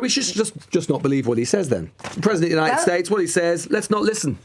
We should just not believe what he says then. The President of the United States, what he says, let's not listen.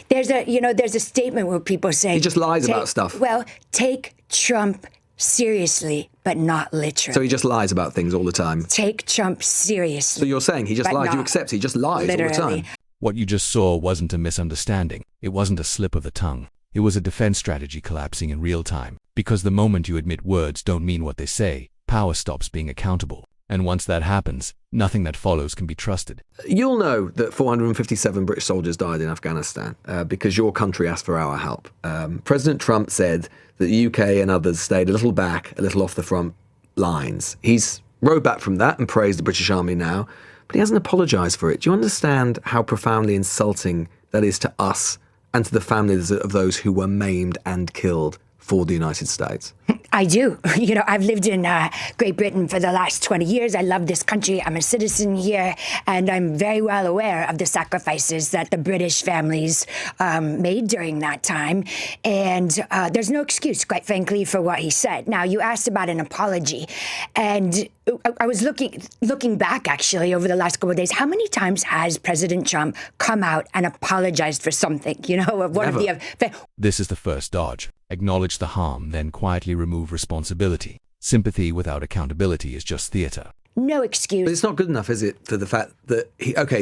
There's a statement where people say... He just lies about stuff. Well, take Trump seriously, but not literally. So he just lies about things all the time. Take Trump seriously. So you're saying he just lies. You accept he just lies literally. all the time. What you just saw wasn't a misunderstanding. It wasn't a slip of the tongue. It was a defense strategy collapsing in real time. Because the moment you admit words don't mean what they say, power stops being accountable. And once that happens, nothing that follows can be trusted. You'll know that 457 British soldiers died in Afghanistan because your country asked for our help. President Trump said that the UK and others stayed a little back, a little off the front lines. He's rode back from that and praised the British Army now, but he hasn't apologised for it. Do you understand how profoundly insulting that is to us and to the families of those who were maimed and killed for the United States? I do. I've lived in Great Britain for the last 20 years. I love this country. I'm a citizen here, and I'm very well aware of the sacrifices that the British families made during that time. And there's no excuse, quite frankly, for what he said. Now, you asked about an apology, and I was looking back, actually, over the last couple of days. How many times has President Trump come out and apologized for something? This is the first dodge. Acknowledge the harm, then quietly remove responsibility. Sympathy without accountability is just theatre. No excuse. But it's not good enough, is it, for the fact that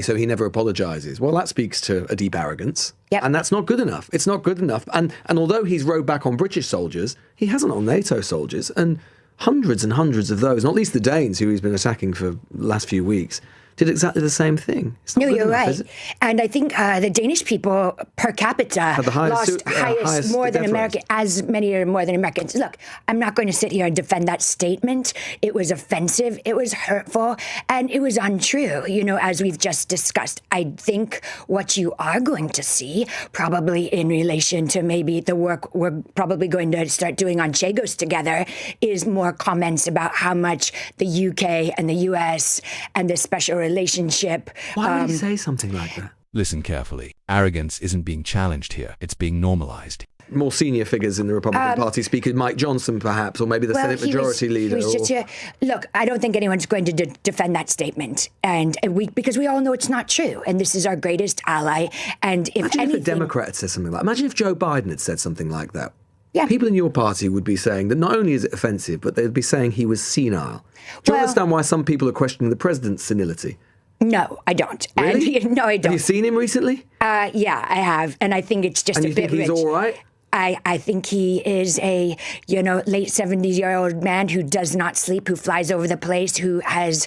so he never apologises. Well, that speaks to a deep arrogance. Yep. And that's not good enough. It's not good enough. And although he's rode back on British soldiers, he hasn't on NATO soldiers. And hundreds and hundreds of those, not least the Danes, who he's been attacking for the last few weeks, did exactly the same thing. No, you're right. And I think the Danish people per capita had the highest, highest more than American, as many or more than Americans. Look, I'm not going to sit here and defend that statement. It was offensive, it was hurtful, and it was untrue, as we've just discussed. I think what you are going to see, probably in relation to maybe the work we're probably going to start doing on Chagos together, is more comments about how much the UK and the US and the special relationship. Why would he say something like that? Listen carefully. Arrogance isn't being challenged here. It's being normalized. More senior figures in the Republican Party speaker, Mike Johnson perhaps, or maybe the Senate Majority Leader. Look, I don't think anyone's going to defend that statement, and because we all know it's not true, and this is our greatest ally. And if a Democrat had said something like that. Imagine if Joe Biden had said something like that. Yeah. People in your party would be saying that not only is it offensive, but they'd be saying he was senile. Do you understand why some people are questioning the president's senility? No, I don't. Really? No, I don't. Have you seen him recently? Yeah, I have. And I think it's just a bit rich. And you think he's all right? I think he is a, late 70-year-old man who does not sleep, who flies over the place, who has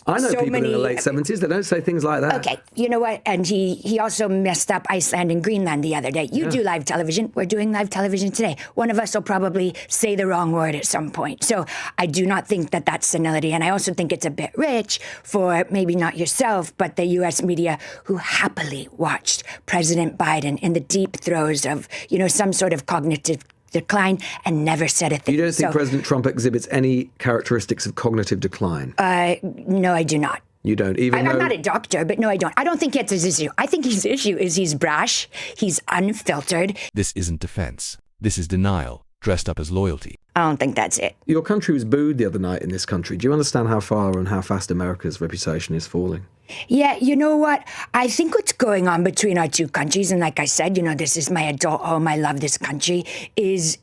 I know people in the late 70s that don't say things like that. Okay, you know what? And he also messed up Iceland and Greenland the other day. You do live television. We're doing live television today. One of us will probably say the wrong word at some point. So I do not think that that's senility. And I also think it's a bit rich for maybe not yourself, but the U.S. media who happily watched President Biden in the deep throes of, some sort of cognitive decline and never said a thing. You don't think President Trump exhibits any characteristics of cognitive decline? No, I do not. You don't? I'm not a doctor, but no, I don't. I don't think that's his issue. I think his issue is he's brash, he's unfiltered. This isn't defense. This is denial, dressed up as loyalty. I don't think that's it. Your country was booed the other night in this country. Do you understand how far and how fast America's reputation is falling? Yeah, you know what? I think what's going on between our two countries, and like I said, this is my adult home, I love this country, is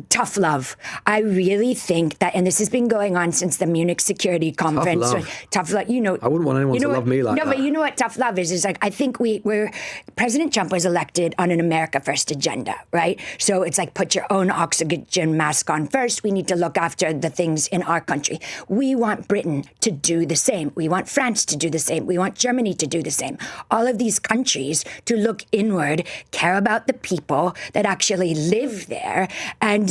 tough love. I really think that, and this has been going on since the Munich Security Conference. Tough love. I wouldn't want anyone to love me like that. No, but you know what tough love is? Is like, I think President Trump was elected on an America First agenda, right? So it's like, put your own oxygen mask on first. We need to look after the things in our country. We want Britain to do the same. We want France to do the same. We want Germany to do the same. All of these countries to look inward, care about the people that actually live there, and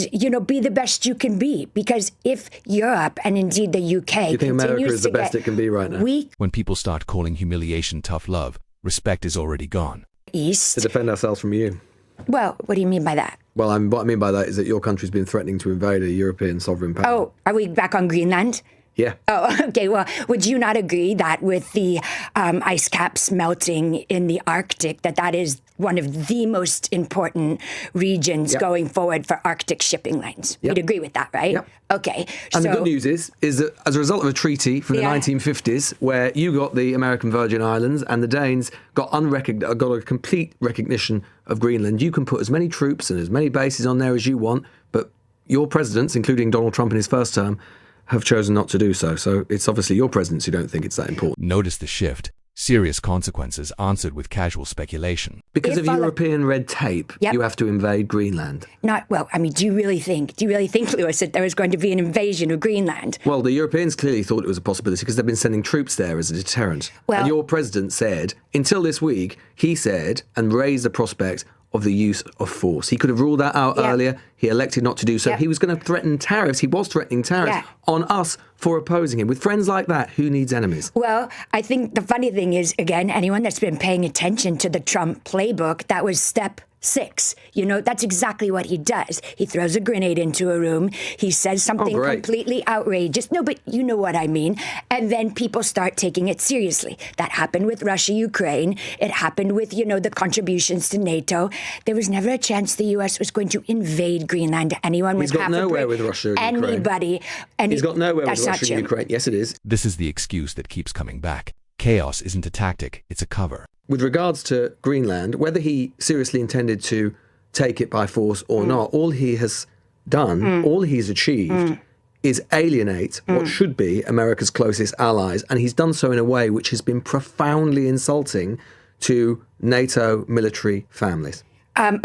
be the best you can be. Because if Europe and indeed the UK you think America is the best it can be right now? When people start calling humiliation tough love, respect is already gone. To defend ourselves from you. Well, what do you mean by that? Well, what I mean by that is that your country's been threatening to invade a European sovereign power. Oh, are we back on Greenland? Yeah. Oh, okay. Well, would you not agree that with the ice caps melting in the Arctic, that is one of the most important regions going forward for Arctic shipping lanes? Yep. You'd agree with that, right? Yep. Okay. And the good news is that as a result of a treaty from the 1950s, where you got the American Virgin Islands and the Danes got a complete recognition of Greenland, you can put as many troops and as many bases on there as you want, but your presidents, including Donald Trump in his first term, have chosen not to do so. So it's obviously your presidents who don't think it's that important. Notice the shift. Serious consequences answered with casual speculation. Because of European red tape, you have to invade Greenland. Do you really think, Lewis, that there was going to be an invasion of Greenland? Well, the Europeans clearly thought it was a possibility because they've been sending troops there as a deterrent. Well, and your president said, until this week, he said and raised the prospect of the use of force. He could have ruled that out earlier. He elected not to do so. He was going to threaten tariffs. He was threatening tariffs on us for opposing him. With friends like that, who needs enemies? Well, I think the funny thing is, again, anyone that's been paying attention to the Trump playbook, that was step 6. That's exactly what he does. He throws a grenade into a room. He says something completely outrageous. No, but you know what I mean. And then people start taking it seriously. That happened with Russia, Ukraine. It happened with, the contributions to NATO. There was never a chance the U.S. was going to invade Greenland. Anyone with He's got nowhere with Russia and Ukraine. Anybody. He's got nowhere with Russia and Ukraine. Yes, it is. This is the excuse that keeps coming back. Chaos isn't a tactic, it's a cover. With regards to Greenland, whether he seriously intended to take it by force or not, all he has done, all he's achieved is alienate what should be America's closest allies. And he's done so in a way which has been profoundly insulting to NATO military families.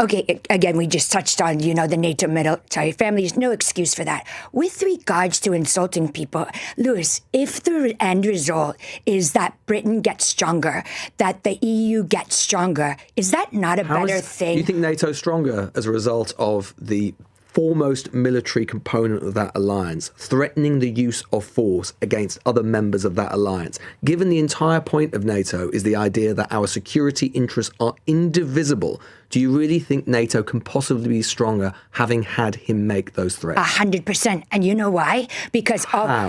Okay, again, we just touched on, the NATO military family. There's no excuse for that. With regards to insulting people, Lewis, if the end result is that Britain gets stronger, that the EU gets stronger, is that not a better thing? Do you think NATO's stronger as a result of the foremost military component of that alliance threatening the use of force against other members of that alliance, given the entire point of NATO is the idea that our security interests are indivisible? Do you really think NATO can possibly be stronger having had him make those threats? 100%. And you know why? Because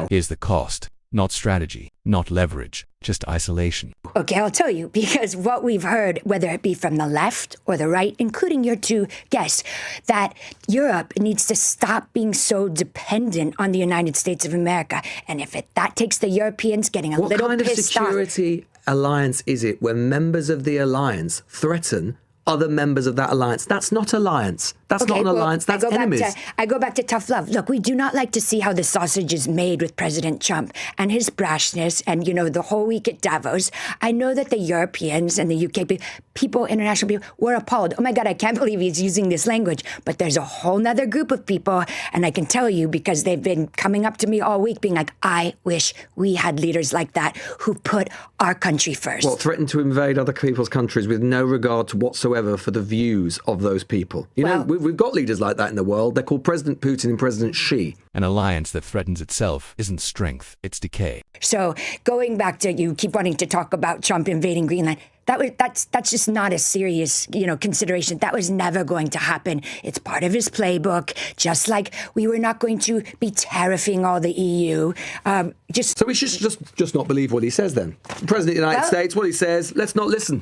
Here's the cost. Not strategy, not leverage, just isolation. Okay, I'll tell you, because what we've heard, whether it be from the left or the right, including your two guests, that Europe needs to stop being so dependent on the United States of America. And if that takes the Europeans getting a little pissed off. What kind of security alliance is it when members of the alliance threaten other members of that alliance? That's not alliance. That's not an alliance. That's enemies. I go back to tough love. Look, we do not like to see how the sausage is made with President Trump and his brashness and, the whole week at Davos. I know that the Europeans and the UK people, international people, were appalled. Oh my God, I can't believe he's using this language. But there's a whole nother group of people, and I can tell you because they've been coming up to me all week being like, I wish we had leaders like that who put our country first. What, threaten to invade other people's countries with no regard to whatsoever for the views of those people? We've got leaders like that in the world. They're called President Putin and President Xi. An alliance that threatens itself isn't strength, it's decay. So going back to, you keep wanting to talk about Trump invading Greenland. That's just not a serious, consideration. That was never going to happen. It's part of his playbook, just like we were not going to be tariffing all the EU. So we should just not believe what he says then. The President of the United States, what he says, let's not listen.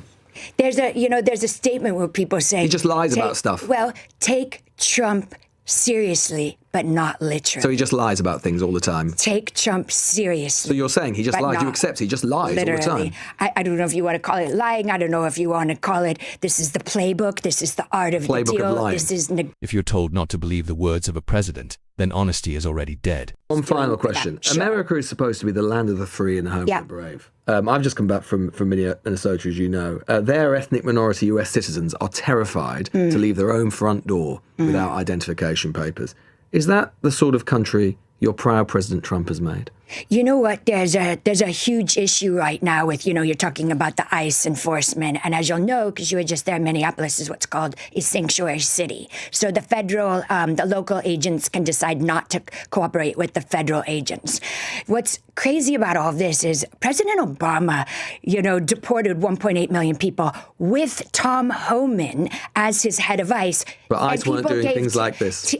There's a statement where people say he just lies about stuff. Well, take Trump seriously, but not literally. So he just lies about things all the time. Take Trump seriously. So you're saying he just lies. You accept he just lies literally. All the time. I don't know if you want to call it lying. I don't know if you want to call it, this is the playbook. This is the art of the deal. Of lying. This is if you're told not to believe the words of a president, then honesty is already dead. One final question. Sure. America is supposed to be the land of the free and the home of the brave. I've just come back from Minnesota, as you know. Their ethnic minority US citizens are terrified to leave their own front door without identification papers. Is that the sort of country your proud President Trump has made? You know what? There's a huge issue right now with, you're talking about the ICE enforcement. And as you'll know, because you were just there, Minneapolis is what's called a sanctuary city. So the local agents can decide not to cooperate with the federal agents. What's crazy about all of this is President Obama, deported 1.8 million people with Tom Homan as his head of ICE. But ICE weren't doing things like this.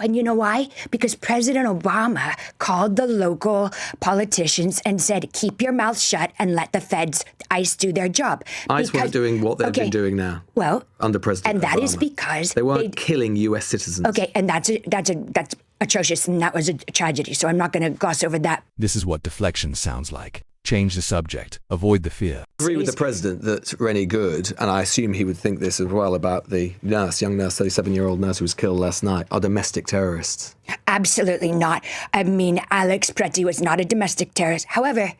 And you know why? Because President Obama called the local politicians and said, keep your mouth shut and let the feds, ICE, do their job. ICE weren't doing what they've been doing now. Well, under President and that Obama. is because they weren't killing U.S. citizens. Okay, and that's atrocious, and that was a tragedy. So I'm not going to gloss over that. This is what deflection sounds like. Change the subject. Avoid the fear. I agree with the president that Rennie Good, and I assume he would think this as well about the nurse, young nurse, 37-year-old nurse who was killed last night, are domestic terrorists. Absolutely not. I mean, Alex Pretty was not a domestic terrorist. However,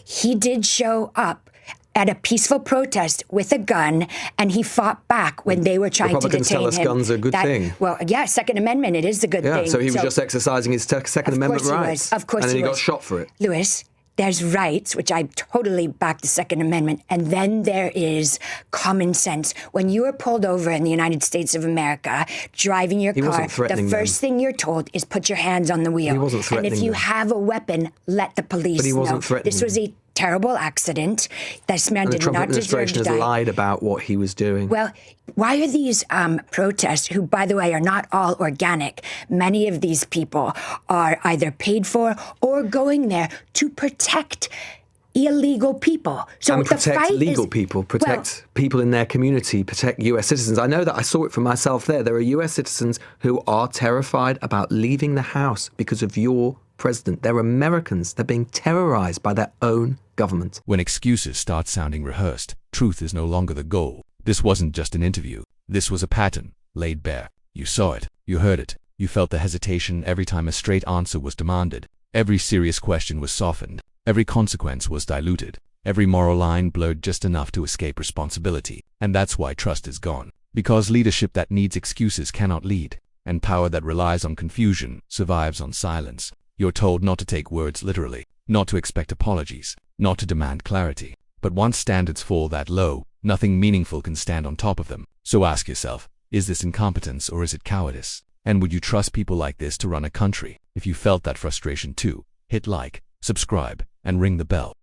he did show up at a peaceful protest with a gun, and he fought back when they were trying to detain him. Republicans tell us guns are a good thing. Well, yeah, Second Amendment, it is a good thing. So he was just exercising his Second Amendment rights. Of course he was. And then he got shot for it. Louis, there's rights, which I totally back the Second Amendment, and then there is common sense. When you are pulled over in the United States of America, driving your car, the first thing you're told is put your hands on the wheel. He wasn't threatening And if you them. have a weapon, let the police know. But he wasn't threatening This was a terrible accident. This man And the did Trump not deserve administration to has die. lied about what he was doing. Well, why are these protests, who, by the way, are not all organic? Many of these people are either paid for or going there to protect illegal people. So and the protect fight legal is, people, protect people in their community, protect U.S. citizens. I know that I saw it for myself there. There are U.S. citizens who are terrified about leaving the house because of your president. They're Americans. They're being terrorized by their own government. When excuses start sounding rehearsed, truth is no longer the goal. This wasn't just an interview. This was a pattern, laid bare. You saw it. You heard it. You felt the hesitation every time a straight answer was demanded. Every serious question was softened. Every consequence was diluted. Every moral line blurred just enough to escape responsibility. And that's why trust is gone. Because leadership that needs excuses cannot lead. And power that relies on confusion survives on silence. You're told not to take words literally, not to expect apologies, not to demand clarity. But once standards fall that low, nothing meaningful can stand on top of them. So ask yourself, is this incompetence or is it cowardice? And would you trust people like this to run a country? If you felt that frustration too, hit like, subscribe, and ring the bell.